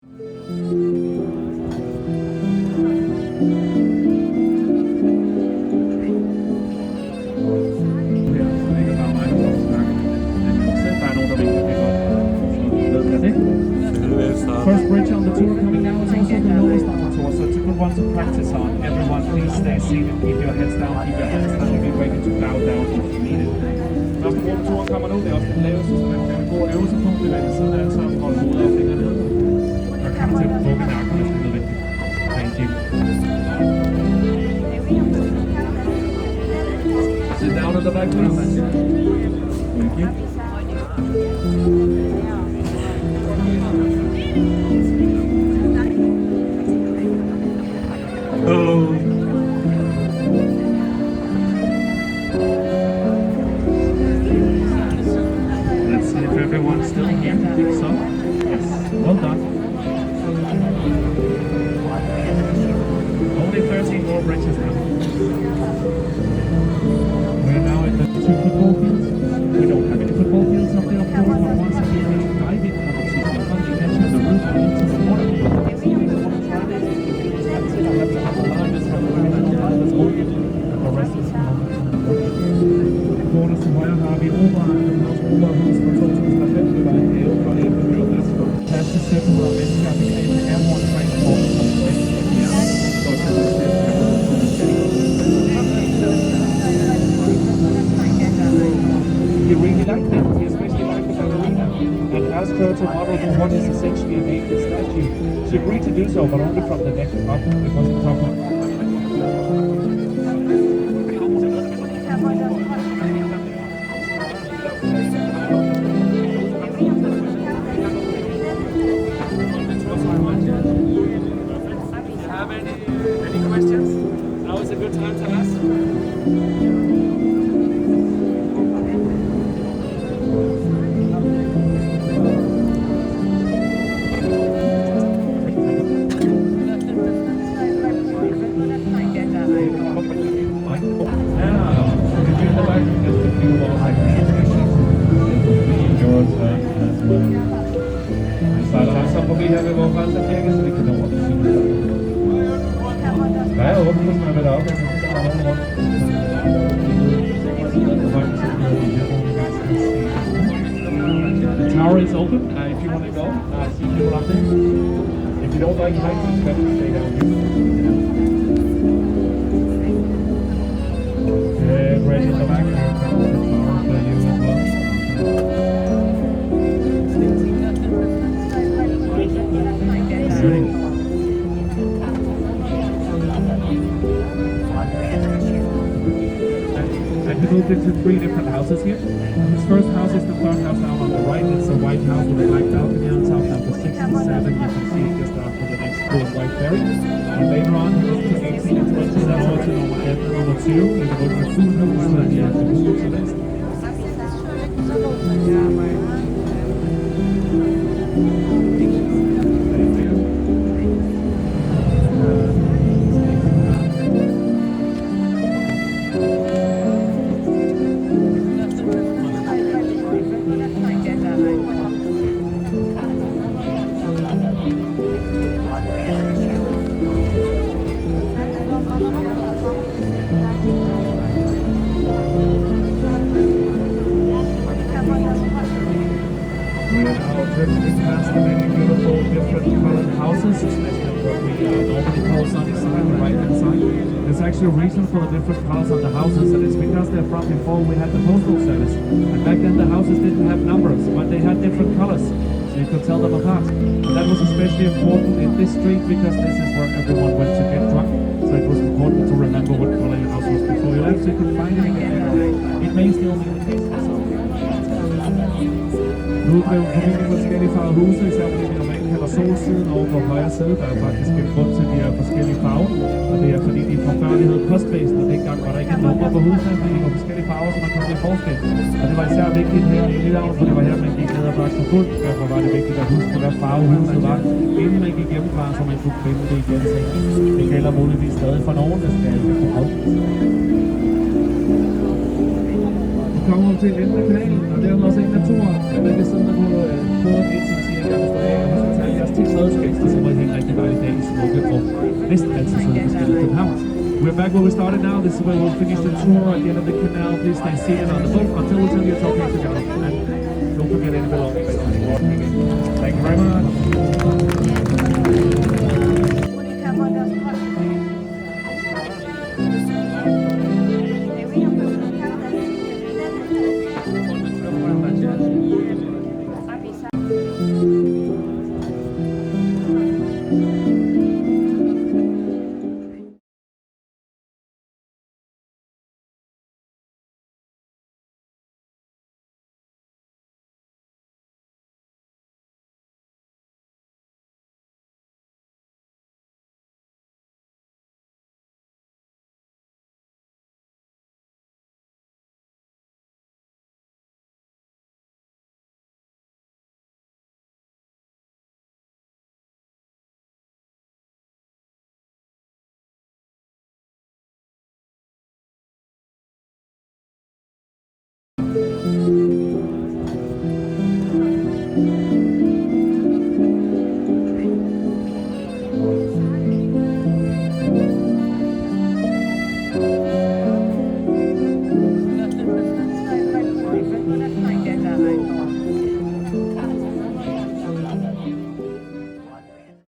First bridge on the tour coming now is also the lowest on the tour, so it's a good one to practice on. Everyone, please stay seated, keep your heads down, keep your hands down, and be ready to bow down if needed. Første bro på turen kommer nu, det er også den laveste, så man kan gå og øve sig på at bevæge siden af, så holde hovedet og fingre ned. Og kom til at bukke nakken, hvis det er nødvendigt. Thank you. Sit down in the back, please. Thank you. Let's see if everyone's still here. So, yes, well done. Only 13 more bridges now. We're now at the 2 football fields. We don't have any football fields up there, of course, but once again, there's a diving competition on the edge of the roof and into the water. If you want to try this, you have to have a line that's going to be the rest is Går det så højre har vi Oberhus fra 2005, det var en hæve fra Æbeløbet, plads til 700 mennesker, vi kan en airborne transport, He really liked it, he especially liked the ballerina, and asked her to model what is essentially a naked statue. She agreed to do so, but only from the neck up, it wasn't top up. Any questions? Now is a good time to ask. Så får vi her ved vores grænsekirke, så vi kan nå op. Der er åbent, hvis man vil op. The tower is open if you want to go. I see people up there. If you don't like heights, it's better to stay down here. Right in the back. For you as well. We moved into 3 different houses here. This first house is the third house down on the right. It's a white house with a black balcony on top. Number 67, you can see it just after the next blue and white ferry. And later on, we moved to 18 and 27 over to number 2. There's over 2 houses that you have to move to this. Past the many beautiful different colored houses, especially what we normally call sunny side, the right hand side. There's actually a reason for the different colors on the houses, and it's because they're from before we had the postal service. And back then the houses didn't have numbers, but they had different colors, so you could tell them apart. And that was especially important in this street because this is where everyone went to get drunk. So it was important to remember what color your house was before you left, so you could find it again. It may still be the case for some. Nu er det formentlig forskellige farver huse, især fordi vi normalt kalder solsiden over på højre side. Der er faktisk en grund til, at de er forskellige farver, og det er fordi de fra før de hed postvæsen, og dengang var der ikke et nummer på husene, men de var forskellige farver, så man kunne se forskel. Og det var især vigtigt her i Lillehavn, for det var her, man gik ned og drak sig fuld. Derfor var det vigtigt at huske, hvad farve huset var, inden man gik hjemmefra, så man kunne finde det igen. Det gælder muligvis stadig for nogen, der skal ikke kunne holde. Kommer til enden af kanalen, og det er også en af turen. Jeg ved ikke, sådan der kunne både lidt, som siger, at jeg vil stå af, og så tage jeres Slowskates, das aber hängt eigentlich bei der Slogan of Westgrenzen, so wie es gelistet haben. We're back where we started now. This is where we'll finish the tour at the end of the canal. Please stay seated on the boat until we tell you it's okay to get off. And don't forget any belongings. Thank you very much.